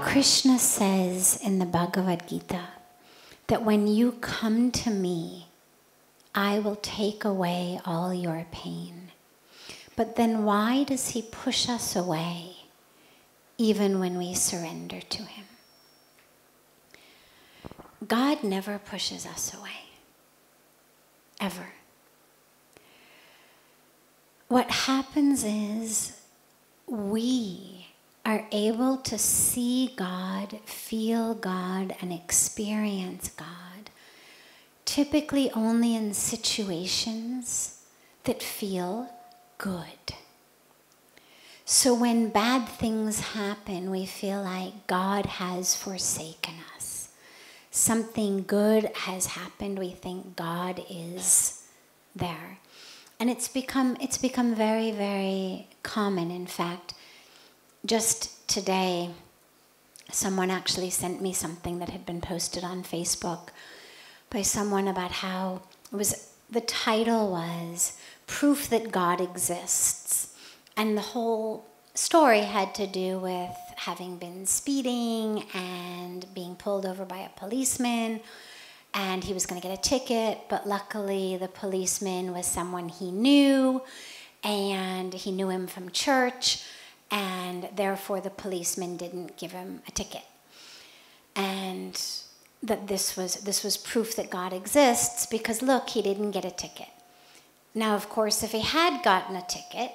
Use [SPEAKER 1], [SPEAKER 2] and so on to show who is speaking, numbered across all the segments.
[SPEAKER 1] Krishna says in the Bhagavad Gita that when you come to me, I will take away all your pain. But then why does he push us away even when we surrender to him? God never pushes us away, ever. What happens is we are able to see God, feel God, and experience God, typically only in situations that feel good. So when bad things happen, we feel like God has forsaken us. Something good has happened, we think God is there. And it's become very, very common. In fact, just today, someone actually sent me something that had been posted on Facebook by someone about how the title was Proof That God Exists. And the whole story had to do with having been speeding and being pulled over by a policeman, and he was going to get a ticket, but luckily the policeman was someone he knew, and he knew him from church, and therefore the policeman didn't give him a ticket. And that this was proof that God exists because, look, he didn't get a ticket. Now, of course, if he had gotten a ticket,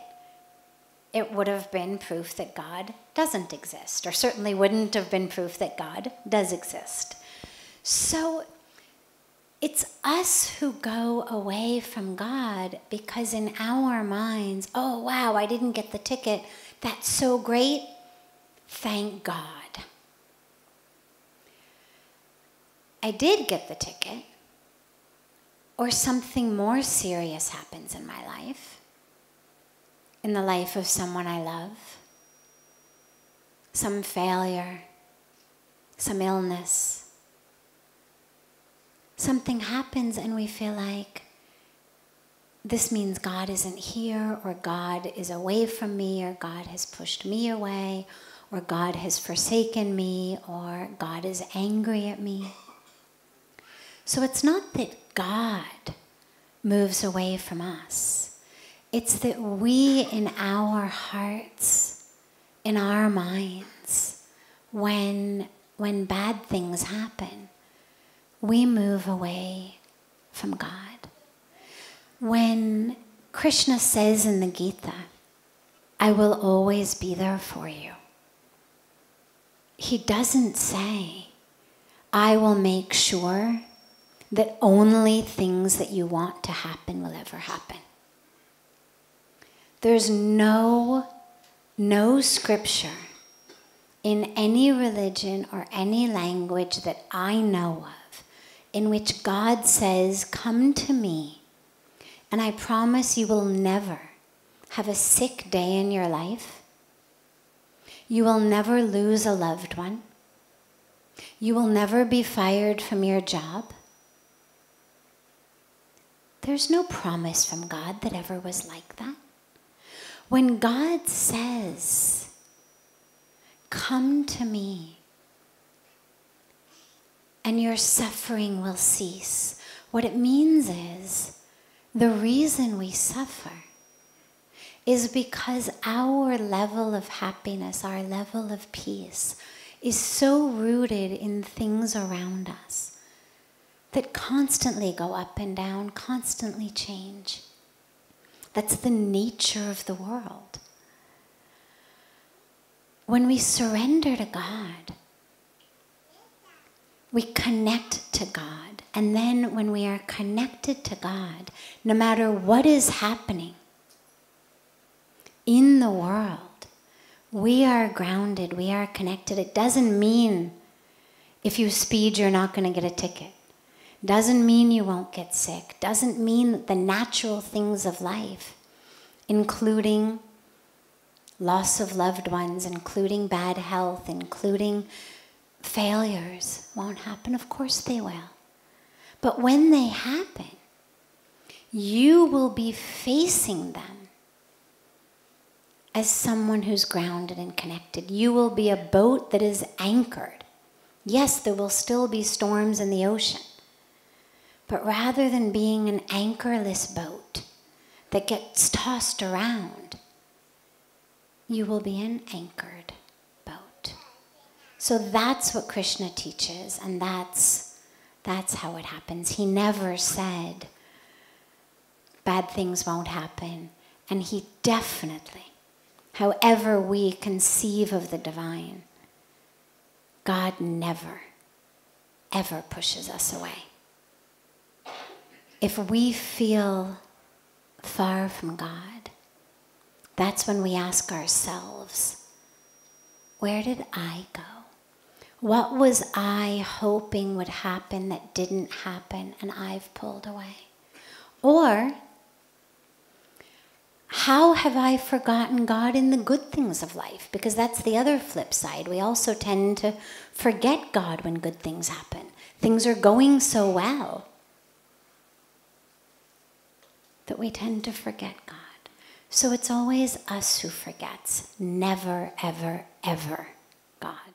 [SPEAKER 1] it would have been proof that God doesn't exist, or certainly wouldn't have been proof that God does exist. So it's us who go away from God because in our minds, oh, wow, I didn't get the ticket. That's so great. Thank God. I did get the ticket, or something more serious happens in my life, in the life of someone I love, some failure, some illness. Something happens and we feel like this means God isn't here, or God is away from me, or God has pushed me away, or God has forsaken me, or God is angry at me. So it's not that God moves away from us. It's that we in our hearts, in our minds, when bad things happen, we move away from God. When Krishna says in the Gita, I will always be there for you, he doesn't say, I will make sure that only things that you want to happen will ever happen. There's no scripture in any religion or any language that I know of in which God says, come to me, and I promise you will never have a sick day in your life. You will never lose a loved one. You will never be fired from your job. There's no promise from God that ever was like that. When God says, come to me, and your suffering will cease, what it means is the reason we suffer is because our level of happiness, our level of peace is so rooted in things around us that constantly go up and down, constantly change. That's the nature of the world. When we surrender to God, we connect to God. And then when we are connected to God, no matter what is happening in the world, we are grounded, we are connected. It doesn't mean if you speed, you're not going to get a ticket. Doesn't mean you won't get sick. Doesn't mean that the natural things of life, including loss of loved ones, including bad health, including failures, won't happen. Of course they will. But when they happen, you will be facing them as someone who's grounded and connected. You will be a boat that is anchored. Yes, there will still be storms in the ocean. But rather than being an anchorless boat that gets tossed around, you will be an anchored boat. So that's what Krishna teaches, and that's how it happens. He never said bad things won't happen, and he definitely, however we conceive of the divine, God never, ever pushes us away. If we feel far from God, that's when we ask ourselves, where did I go? What was I hoping would happen that didn't happen and I've pulled away? Or, how have I forgotten God in the good things of life? Because that's the other flip side. We also tend to forget God when good things happen. Things are going so well that we tend to forget God. So it's always us who forgets, never, ever, ever God.